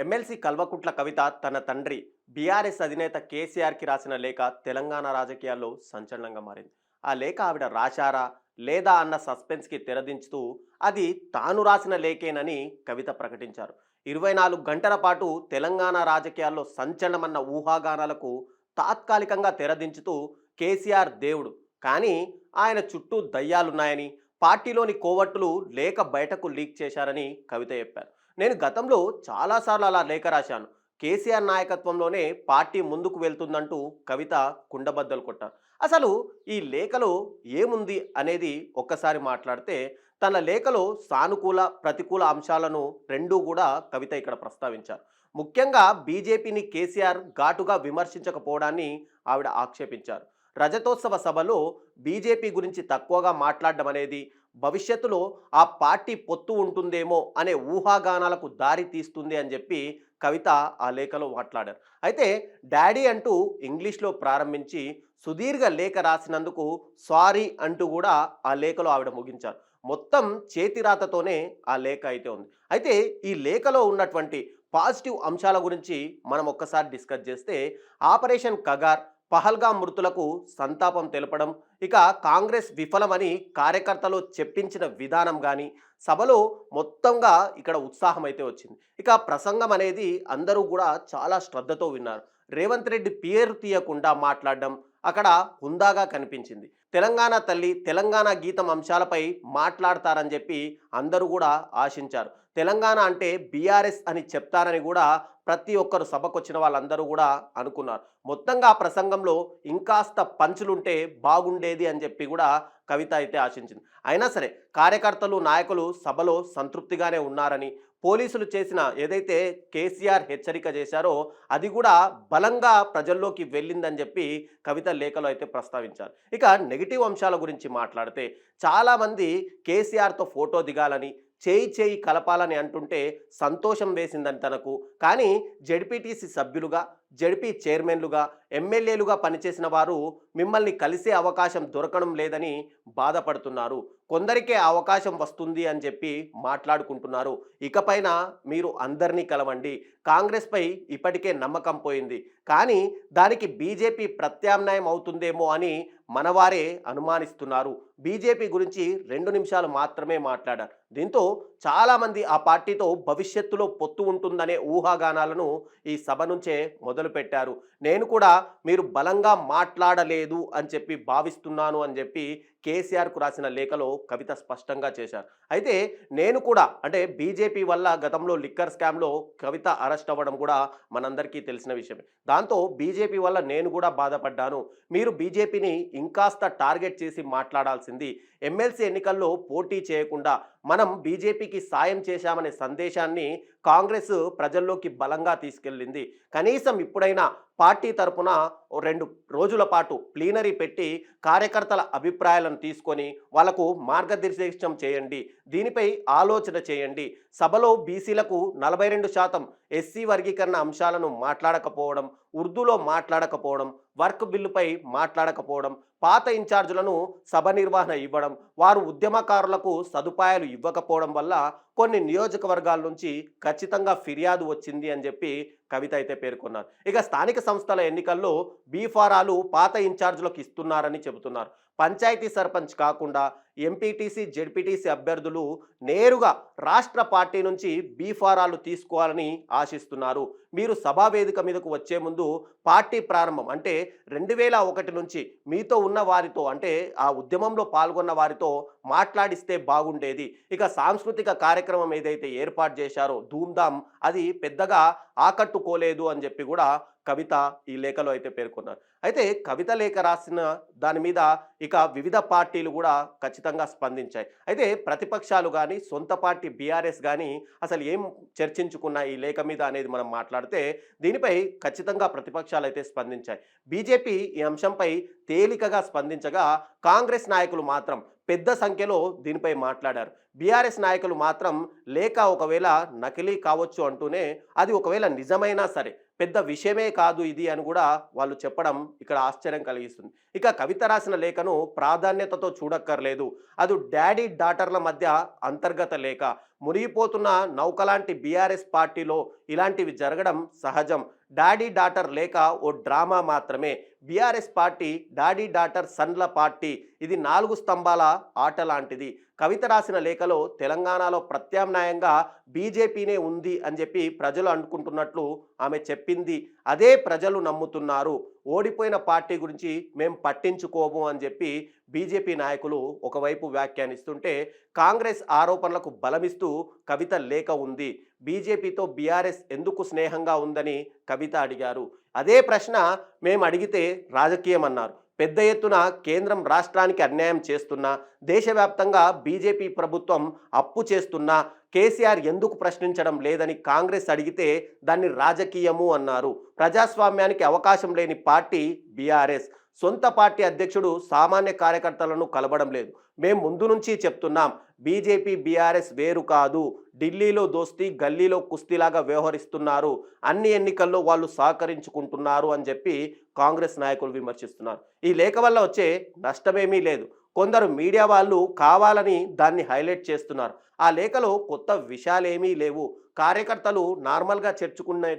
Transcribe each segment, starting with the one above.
MLC Kalvakuntla Kavitha తన తండ్రి BRS అధినేత కేసీఆర్కి రాసిన లేఖ తెలంగాణ రాజకీయాల్లో సంచలనంగా మారింది. ఆ లేఖ ఆవిడ రాశారా లేదా అన్న సస్పెన్స్కి తెరదించుతూ అది తాను రాసిన లేఖేనని కవిత ప్రకటించారు. 24 గంటల పాటు తెలంగాణ రాజకీయాల్లో సంచలనమన్న ఊహాగానాలకు తాత్కాలికంగా తెరదించుతూ కేసీఆర్ దేవుడు, కానీ ఆయన చుట్టూ దయ్యాలున్నాయని, పార్టీలోని కోవట్టులు లేఖ బయటకు లీక్ చేశారని కవిత చెప్పారు. నేను గతంలో చాలాసార్లు అలా లేఖ రాశాను. కేసీఆర్ నాయకత్వంలోనే పార్టీ ముందుకు వెళ్తుందంటూ కవిత కుండబద్దలు కొట్టారు. అసలు ఈ లేఖలో ఏముంది అనేది ఒక్కసారి మాట్లాడితే, తన లేఖలో సానుకూల ప్రతికూల అంశాలను రెండూ కూడా కవిత ఇక్కడ ప్రస్తావించారు. ముఖ్యంగా బీజేపీని కేసీఆర్ ఘాటుగా విమర్శించకపోవడాన్ని ఆవిడ ఆక్షేపించారు. రజతోత్సవ సభలో బీజేపీ గురించి తక్కువగా మాట్లాడడం అనేది భవిష్యత్తులో ఆ పార్టీ పొత్తు ఉంటుందేమో అనే ఊహాగానాలకు దారి తీస్తుంది అని చెప్పి కవిత ఆ లేఖలో మాట్లాడారు. అయితే డాడీ అంటూ ఇంగ్లీష్లో ప్రారంభించి సుదీర్ఘ లేఖ రాసినందుకు సారీ అంటూ కూడా ఆ లేఖలో ఆవిడ ముగించారు. మొత్తం చేతిరాతతోనే ఆ లేఖ అయితే ఉంది. అయితే ఈ లేఖలో ఉన్నటువంటి పాజిటివ్ అంశాల గురించి మనం ఒక్కసారి డిస్కస్ చేస్తే, ఆపరేషన్ కగార్, పహల్గాం మృతులకు సంతాపం తెలపడం, ఇక కాంగ్రెస్ విఫలమని కార్యకర్తలు చెప్పించిన విధానం కానీ, సభలో మొత్తంగా ఇక్కడ ఉత్సాహం అయితే వచ్చింది. ఇక ప్రసంగం అనేది అందరూ కూడా చాలా శ్రద్ధతో విన్నారు. రేవంత్ రెడ్డి పేరు తీయకుండా మాట్లాడడం అక్కడ హుందాగా కనిపించింది. తెలంగాణ తల్లి, తెలంగాణ గీతం అంశాలపై మాట్లాడతారని చెప్పి అందరూ కూడా ఆశించారు. తెలంగాణ అంటే బీఆర్ఎస్ అని చెప్తారని కూడా ప్రతి ఒక్కరు సభకొచ్చిన వాళ్ళందరూ కూడా అనుకున్నారు. మొత్తంగా ఆ ప్రసంగంలో ఇంకాస్త పంచులుంటే బాగుండేది అని చెప్పి కూడా కవిత అయితే ఆశించింది. అయినా సరే కార్యకర్తలు, నాయకులు సభలో సంతృప్తిగానే ఉన్నారని, పోలీసులు చేసిన ఏదైతే కేసీఆర్ హెచ్చరిక చేశారో అది కూడా బలంగా ప్రజల్లోకి వెళ్ళిందని చెప్పి కవిత లేఖలో అయితే ప్రస్తావించారు. ఇక నెగిటివ్ అంశాల గురించి మాట్లాడితే, చాలామంది కేసీఆర్తో ఫోటో దిగాలని, చేయి చేయి కలపాలని అంటుంటే సంతోషం వేసిందని తనకు, కానీ జెడ్పీటీసీ సభ్యులుగా, జెడ్పీ చైర్మన్లుగా, ఎమ్మెల్యేలుగా పనిచేసిన వారు మిమ్మల్ని కలిసే అవకాశం దొరకడం లేదని బాధపడుతున్నారు. కొందరికే అవకాశం వస్తుంది అని చెప్పి మాట్లాడుకుంటున్నారు. ఇకపైన మీరు అందరినీ కలవండి. కాంగ్రెస్పై ఇప్పటికే నమ్మకం పోయింది, కానీ దానికి బీజేపీ ప్రత్యామ్నాయం అవుతుందేమో అని మనవారే అనుమానిస్తున్నారు. బీజేపీ గురించి 2 నిమిషాలు మాత్రమే మాట్లాడారు. దీంతో చాలామంది ఆ పార్టీతో భవిష్యత్తులో పొత్తు ఉంటుందనే ఊహాగానాలను ఈ సభ నుంచే మొదలుపెట్టారు. నేను కూడా మీరు బలంగా మాట్లాడలేదు అని చెప్పి భావిస్తున్నాను అని చెప్పి కేసీఆర్కు రాసిన లేఖలో కవిత స్పష్టంగా చేశారు. అయితే నేను కూడా అంటే బీజేపీ వల్ల గతంలో లిక్కర్ స్కామ్లో కవిత అరెస్ట్ అవ్వడం కూడా మనందరికీ తెలిసిన విషయమే. దాంతో బీజేపీ వల్ల నేను కూడా బాధపడ్డాను. మీరు బీజేపీని ఇంకాస్త టార్గెట్ చేసి మాట్లాడాల్సింది. ఎమ్మెల్సీ ఎన్నికల్లో పోటీ చేయకుండా మనం బీజేపీకి సాయం చేశామనే సందేశాన్ని కాంగ్రెస్ ప్రజల్లోకి బలంగా తీసుకెళ్ళింది. కనీసం ఇప్పుడైనా పార్టీ తరపున 2 రోజుల పాటు ప్లీనరీ పెట్టి కార్యకర్తల అభిప్రాయాలను తీసుకొని వాళ్లకు మార్గనిర్దేశం చేయండి. దీనిపై ఆలోచన చేయండి. సభలో బీసీలకు 42% ఎస్సీ వర్గీకరణ అంశాలను మాట్లాడకపోవడం, ఉర్దూలో మాట్లాడకపోవడం, వర్క్ బిల్లుపై మాట్లాడకపోవడం, పాత ఇన్ఛార్జులను సభ నిర్వహణ ఇవ్వడం, వారు ఉద్యమకారులకు సదుపాయాలు ఇవ్వకపోవడం వల్ల కొన్ని నియోజకవర్గాల నుంచి ఖచ్చితంగా ఫిర్యాదు వచ్చింది అని చెప్పి కవిత అయితే పేర్కొన్నారు. ఇక స్థానిక సంస్థల ఎన్నికల్లో బీఫారాలు పాత ఇన్ఛార్జులకు ఇస్తున్నారని చెబుతున్నారు. పంచాయతీ సర్పంచ్ కాకుండా ఎంపీటీసీ, జెడ్పీటీసీ అభ్యర్థులు నేరుగా రాష్ట్ర పార్టీ నుంచి బీఫారాలు తీసుకోవాలని ఆశిస్తున్నారు. మీరు సభా వేదిక మీదకు వచ్చే ముందు పార్టీ ప్రారంభం అంటే 2001 నుంచి మీతో ఉన్న వారితో అంటే ఆ ఉద్యమంలో పాల్గొన్న వారితో మాట్లాడిస్తే బాగుండేది. ఇక సాంస్కృతిక కార్యక్రమం ఏదైతే ఏర్పాటు చేశారో ధూమ్ధామ్, అది పెద్దగా ఆకట్టుకోలేదు అని చెప్పి కూడా కవిత ఈ లేఖలో అయితే పేర్కొన్నారు. అయితే కవిత లేఖ రాసిన దాని మీద ఇక వివిధ పార్టీలు కూడా ఖచ్చితంగా స్పందించాయి. అయితే ప్రతిపక్షాలు కానీ, సొంత పార్టీ బీఆర్ఎస్ కానీ అసలు ఏం చర్చించుకున్న ఈ లేఖ మీద అనేది మనం మాట్లాడితే, దీనిపై ఖచ్చితంగా ప్రతిపక్షాలు అయితే స్పందించాయి. బీజేపీ ఈ అంశంపై తేలికగా స్పందించగా, కాంగ్రెస్ నాయకులు మాత్రం పెద్ద సంఖ్యలో దీనిపై మాట్లాడారు. బీఆర్ఎస్ నాయకులు మాత్రం లేఖ ఒకవేళ నకిలీ కావచ్చు అంటూనే, అది ఒకవేళ నిజమైనా సరే పెద్ద విషయమే కాదు ఇది అని కూడా వాళ్ళు చెప్పడం ఇక్కడ ఆశ్చర్యం కలిగిస్తుంది. ఇక కవిత రాసిన లేఖను ప్రాధాన్యతతో చూడక్కర్లేదు. అది డాడీ డాటర్ల మధ్య అంతర్గత లేఖ. మునిగిపోతున్న నౌకలాంటి బీఆర్ఎస్ పార్టీలో ఇలాంటివి జరగడం సహజం. డాడీ డాటర్ లేఖ ఓ డ్రామా మాత్రమే. బీఆర్ఎస్ పార్టీ డాడీ డాటర్ సన్ల పార్టీ. ఇది 4 స్తంభాల ఆట లాంటిది. కవిత రాసిన లేఖలో తెలంగాణలో ప్రత్యామ్నాయంగా బీజేపీనే ఉంది అని చెప్పి ప్రజలు అనుకుంటున్నట్లు ఆమె చెప్పింది. అదే ప్రజలు నమ్ముతున్నారు. ఓడిపోయిన పార్టీ గురించి మేం పట్టించుకోము అని చెప్పి బీజేపీ నాయకులు ఒకవైపు వ్యాఖ్యానిస్తుంటే, కాంగ్రెస్ ఆరోపణలకు బలమిస్తూ కవిత లేఖ ఉంది. బీజేపీతో బీఆర్ఎస్ ఎందుకు స్నేహంగా ఉందని కవిత అడిగారు. అదే ప్రశ్న మేము అడిగితే రాజకీయం అన్నారు. పెద్ద ఎత్తున కేంద్రం రాష్ట్రానికి అన్యాయం చేస్తున్నా, దేశవ్యాప్తంగా బీజేపీ ప్రభుత్వం అప్పు చేస్తున్నా కేసీఆర్ ఎందుకు ప్రశ్నించడం లేదని కాంగ్రెస్ అడిగితే దాన్ని రాజకీయము అన్నారు. ప్రజాస్వామ్యానికి అవకాశం లేని పార్టీ బీఆర్ఎస్. సొంత పార్టీ అధ్యక్షుడు సామాన్య కార్యకర్తలను కలవడం లేదు. మేము ముందు నుంచి చెప్తున్నాం, బీజేపీ బీఆర్ఎస్ వేరు కాదు. ఢిల్లీలో దోస్తీ, గల్లీలో కుస్తీలాగా వ్యవహరిస్తున్నారు. అన్ని ఎన్నికల్లో వాళ్ళు సహకరించుకుంటున్నారు అని చెప్పి కాంగ్రెస్ నాయకులు విమర్శిస్తున్నారు. ఈ లేఖ వల్ల వచ్చే నష్టమేమీ లేదు. కొందరు మీడియా వాళ్ళు కావాలని దాన్ని హైలైట్ చేస్తున్నారు. ఆ లేఖలో కొత్త విషయాలేమీ లేవు. కార్యకర్తలు నార్మల్గా చర్చుకునే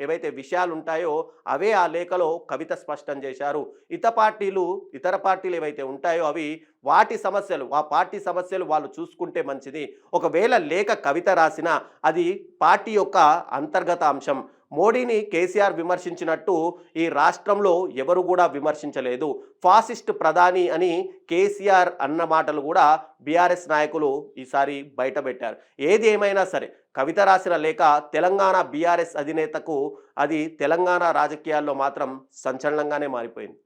ఏవైతే విషయాలు ఉంటాయో అవే ఆ లేఖలో కవిత స్పష్టం చేశారు. ఇతర పార్టీలు ఏవైతే ఉంటాయో అవి వాటి సమస్యలు, ఆ పార్టీ సమస్యలు వాళ్ళు చూసుకుంటే మంచిది. ఒకవేళ లేఖ కవిత రాసినా అది పార్టీ యొక్క అంతర్గత అంశం. మోడీని కేసీఆర్ విమర్శించినట్టు ఈ రాష్ట్రంలో ఎవరు కూడా విమర్శించలేదు. ఫాసిస్ట్ ప్రధాని అని కేసీఆర్ అన్న మాటలు కూడా బీఆర్ఎస్ నాయకులు ఈసారి బయటపెట్టారు. ఏది ఏమైనా సరే కవిత రాసిన లేఖ తెలంగాణ బీఆర్ఎస్ అధినేతకు అది తెలంగాణ రాజకీయాల్లో మాత్రం సంచలనంగానే మారిపోయింది.